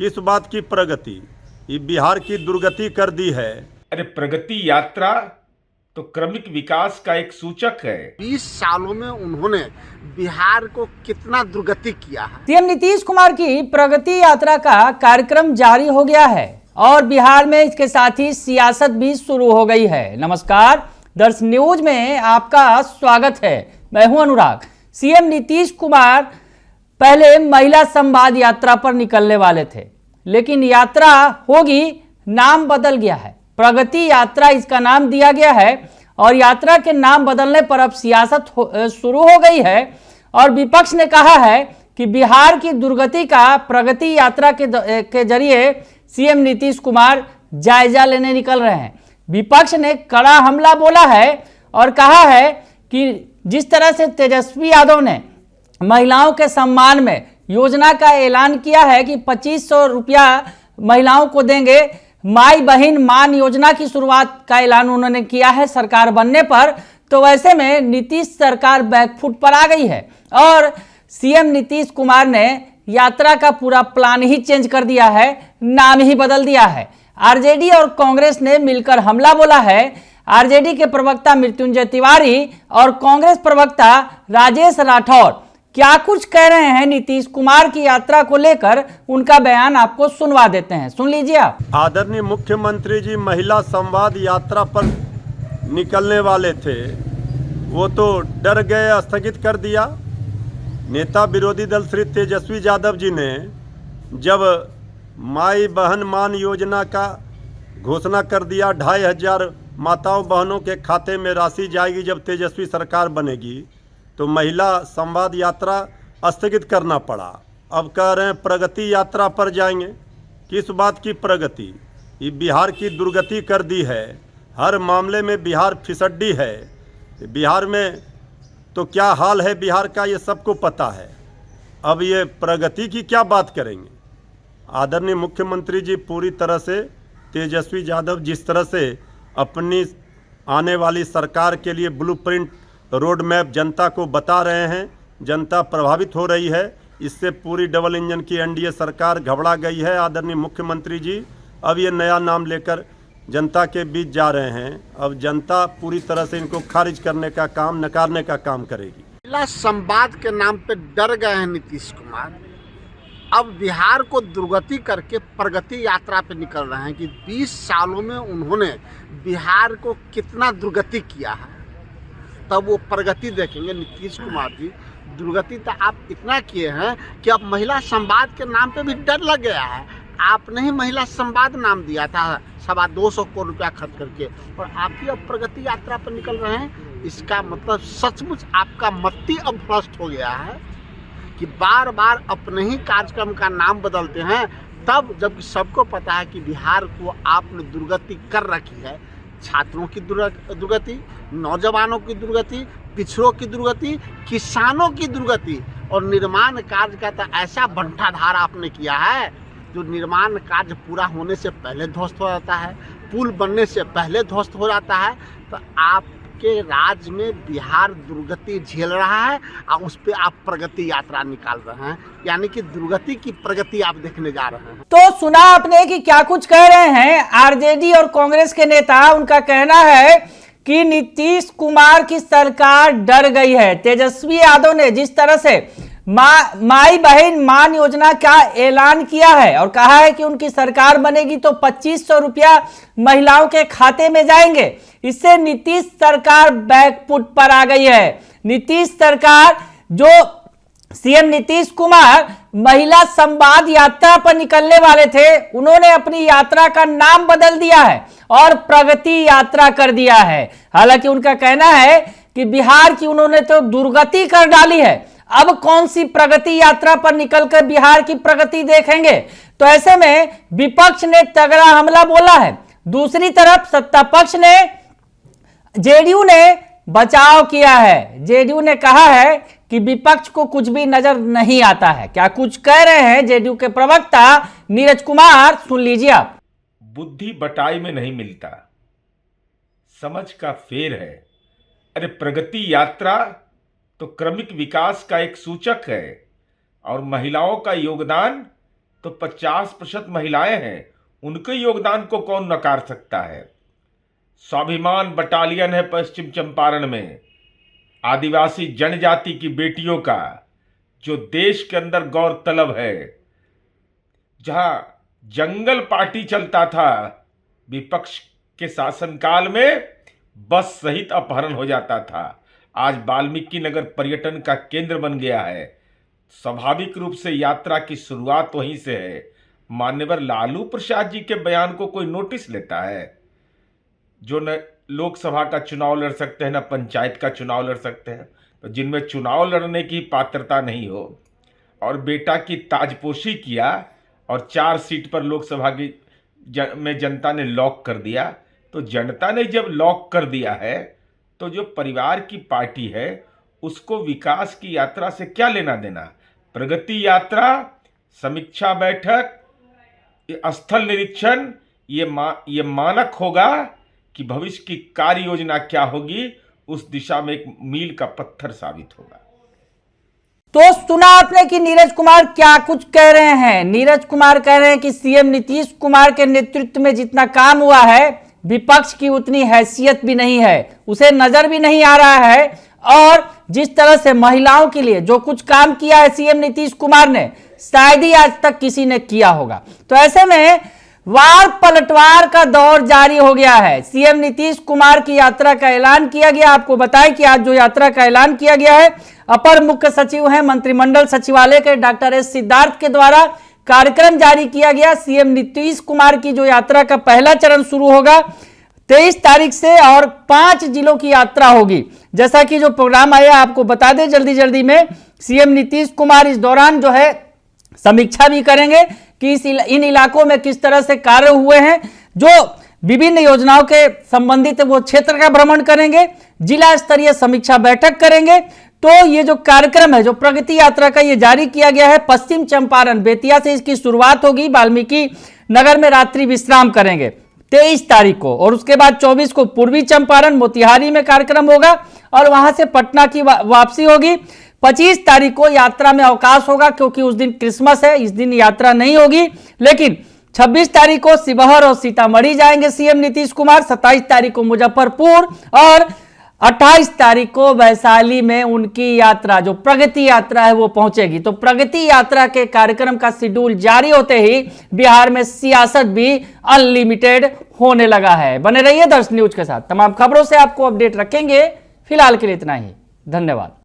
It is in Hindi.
किस बात की प्रगति? ये बिहार की दुर्गति कर दी है। अरे प्रगति यात्रा तो क्रमिक विकास का एक सूचक है। 20 सालों में उन्होंने बिहार को कितना दुर्गति किया है। सीएम नीतीश कुमार की प्रगति यात्रा का कार्यक्रम जारी हो गया है और बिहार में इसके साथ ही सियासत भी शुरू हो गई है। नमस्कार, दर्श न्यूज में आपका स्वागत है। मैं हूं अनुराग। सीएम नीतीश कुमार पहले महिला संवाद यात्रा पर निकलने वाले थे, लेकिन यात्रा होगी नाम बदल गया है। प्रगति यात्रा इसका नाम दिया गया है और यात्रा के नाम बदलने पर अब सियासत शुरू हो गई है और विपक्ष ने कहा है कि बिहार की दुर्गति का प्रगति यात्रा के जरिए सीएम नीतीश कुमार जायजा लेने निकल रहे हैं। विपक्ष ने कड़ा हमला बोला है और कहा है कि जिस तरह से तेजस्वी यादव ने महिलाओं के सम्मान में योजना का ऐलान किया है कि 2500 रुपया महिलाओं को देंगे, माई बहन मान योजना की शुरुआत का ऐलान उन्होंने किया है सरकार बनने पर, तो वैसे में नीतीश सरकार बैकफुट पर आ गई है और सीएम नीतीश कुमार ने यात्रा का पूरा प्लान ही चेंज कर दिया है, नाम ही बदल दिया है। आरजेडी और कांग्रेस ने मिलकर हमला बोला है। आरजेडी के प्रवक्ता मृत्युंजय तिवारी और कांग्रेस प्रवक्ता राजेश राठौर क्या कुछ कह रहे हैं नीतीश कुमार की यात्रा को लेकर, उनका बयान आपको सुनवा देते हैं, सुन लीजिए आप। आदरणीय मुख्यमंत्री जी महिला संवाद यात्रा पर निकलने वाले थे, वो तो डर गए, स्थगित कर दिया। नेता विरोधी दल श्री तेजस्वी यादव जी ने जब माई बहन मान योजना का घोषणा कर दिया, 2500 माताओं बहनों के खाते में राशि जाएगी जब तेजस्वी सरकार बनेगी, तो महिला संवाद यात्रा स्थगित करना पड़ा। अब कह रहे हैं प्रगति यात्रा पर जाएंगे। किस बात की प्रगति? ये बिहार की दुर्गति कर दी है। हर मामले में बिहार फिसड्डी है। बिहार में तो क्या हाल है बिहार का, ये सबको पता है। अब ये प्रगति की क्या बात करेंगे? आदरणीय मुख्यमंत्री जी पूरी तरह से तेजस्वी यादव जिस तरह से अपनी आने वाली सरकार के लिए ब्लूप्रिंट रोड मैप जनता को बता रहे हैं, जनता प्रभावित हो रही है। इससे पूरी डबल इंजन की एनडीए सरकार घबरा गई है। आदरणीय मुख्यमंत्री जी अब ये नया नाम लेकर जनता के बीच जा रहे हैं। अब जनता पूरी तरह से इनको खारिज करने का काम, नकारने का काम करेगी। महिला संवाद के नाम पे डर गए हैं नीतीश कुमार। अब बिहार को दुर्गति करके प्रगति यात्रा पे निकल रहे हैं कि 20 सालों में उन्होंने बिहार को कितना दुर्गति किया है, तब वो प्रगति देखेंगे। नीतीश कुमार जी दुर्गति तो आप इतना किए हैं कि अब महिला संवाद के नाम पे भी डर लग गया है। आपने ही महिला संवाद नाम दिया था 225 करोड़ रुपया खर्च करके, और आप ही अब प्रगति यात्रा पर निकल रहे हैं। इसका मतलब सचमुच आपका मति अब भ्रष्ट हो गया है कि बार बार अपने ही कार्यक्रम का नाम बदलते हैं, तब जबकि सबको पता है कि बिहार को आपने दुर्गति कर रखी है। छात्रों की दुर्गति, नौजवानों की दुर्गति, पिछड़ों की दुर्गति, किसानों की दुर्गति, और निर्माण कार्य का तो ऐसा बंटाधार आपने किया है जो निर्माण कार्य पूरा होने से पहले ध्वस्त हो जाता है, पुल बनने से पहले ध्वस्त हो जाता है। तो आपके राज्य में बिहार दुर्गति झेल रहा है और उस पर आप प्रगति यात्रा निकाल रहे हैं, यानी कि दुर्गति की प्रगति आप देखने जा रहे हैं। तो सुना आपने कि क्या कुछ कह रहे हैं आरजेडी और कांग्रेस के नेता। उनका कहना है कि नीतीश कुमार की सरकार डर गई है। तेजस्वी यादव ने जिस तरह से माई बहन मान योजना का ऐलान किया है और कहा है कि उनकी सरकार बनेगी तो 2500 रुपया महिलाओं के खाते में जाएंगे, इससे नीतीश सरकार बैकफुट पर आ गई है। नीतीश सरकार, जो सीएम नीतीश कुमार महिला संवाद यात्रा पर निकलने वाले थे, उन्होंने अपनी यात्रा का नाम बदल दिया है और प्रगति यात्रा कर दिया है। हालांकि उनका कहना है कि बिहार की उन्होंने तो दुर्गति कर डाली है, अब कौन सी प्रगति यात्रा पर निकलकर बिहार की प्रगति देखेंगे। तो ऐसे में विपक्ष ने तगड़ा हमला बोला है। दूसरी तरफ सत्ता पक्ष ने, जेडीयू ने बचाव किया है। जेडीयू ने कहा है कि विपक्ष को कुछ भी नजर नहीं आता है। क्या कुछ कह रहे हैं जेडीयू के प्रवक्ता नीरज कुमार, सुन लीजिए आप। बुद्धि बटाई में नहीं मिलता, समझ का फेर है। अरे प्रगति यात्रा तो क्रमिक विकास का एक सूचक है और महिलाओं का योगदान तो 50% महिलाएं हैं, उनके योगदान को कौन नकार सकता है। स्वाभिमान बटालियन है पश्चिम चंपारण में, आदिवासी जनजाति की बेटियों का, जो देश के अंदर गौरतलब है। जहां जंगल पार्टी चलता था, विपक्ष के शासनकाल में बस सहित अपहरण हो जाता था, आज वाल्मीकि नगर पर्यटन का केंद्र बन गया है। स्वाभाविक रूप से यात्रा की शुरुआत वहीं से है। मान्यवर लालू प्रसाद जी के बयान को कोई नोटिस लेता है? जो न लोकसभा का चुनाव लड़ सकते हैं, न पंचायत का चुनाव लड़ सकते हैं, तो जिनमें चुनाव लड़ने की पात्रता नहीं हो और बेटा की ताजपोशी किया और 4 सीट पर लोकसभा की में जनता ने लॉक कर दिया, तो जनता ने जब लॉक कर दिया है तो जो परिवार की पार्टी है उसको विकास की यात्रा से क्या लेना देना। प्रगति यात्रा, समीक्षा बैठक, स्थल निरीक्षण, ये मानक होगा कि भविष्य की कार्य योजना क्या होगी, उस दिशा में एक मील का पत्थर साबित होगा। तो सुना आपने कि नीरज कुमार क्या कुछ कह रहे हैं। नीरज कुमार कह रहे हैं कि सीएम नीतीश कुमार के नेतृत्व में जितना काम हुआ है, विपक्ष की उतनी हैसियत भी नहीं है, उसे नजर भी नहीं आ रहा है। और जिस तरह से महिलाओं के लिए जो कुछ काम किया है सीएम नीतीश कुमार ने, शायद ही आज तक किसी ने किया होगा। तो ऐसे में वार पलटवार का दौर जारी हो गया है। सीएम नीतीश कुमार की यात्रा का ऐलान किया गया। आपको बताएं कि आज जो यात्रा का ऐलान किया गया है, अपर मुख्य सचिव हैं मंत्रिमंडल सचिवालय के डॉक्टर एस सिद्धार्थ के द्वारा कार्यक्रम जारी किया गया। सीएम नीतीश कुमार की जो यात्रा का पहला चरण शुरू होगा 23 तारीख से और 5 जिलों की यात्रा होगी। जैसा कि जो प्रोग्राम आया आपको बता दें जल्दी में, सीएम नीतीश कुमार इस दौरान जो है समीक्षा भी करेंगे कि इन इलाकों में किस तरह से कार्य हुए हैं। जो विभिन्न योजनाओं के संबंधित वो क्षेत्र का भ्रमण करेंगे, जिला स्तरीय समीक्षा बैठक करेंगे। तो ये जो कार्यक्रम है, जो प्रगति यात्रा का ये जारी किया गया है, पश्चिम चंपारण बेतिया से इसकी शुरुआत होगी। वाल्मीकि नगर में रात्रि विश्राम करेंगे 23 तारीख को, और उसके बाद 24 को पूर्वी चंपारण मोतिहारी में कार्यक्रम होगा और वहां से पटना की वापसी होगी। 25 तारीख को यात्रा में अवकाश होगा क्योंकि उस दिन क्रिसमस है, इस दिन यात्रा नहीं होगी। लेकिन 26 तारीख को शिवहर और सीतामढ़ी जाएंगे सीएम नीतीश कुमार, 27 तारीख को मुजफ्फरपुर और 28 तारीख को वैशाली में उनकी यात्रा, जो प्रगति यात्रा है, वो पहुंचेगी। तो प्रगति यात्रा के कार्यक्रम का शेड्यूल जारी होते ही बिहार में सियासत भी अनलिमिटेड होने लगा है। बने रहिए दर्श न्यूज के साथ, तमाम खबरों से आपको अपडेट रखेंगे। फिलहाल के लिए इतना ही, धन्यवाद।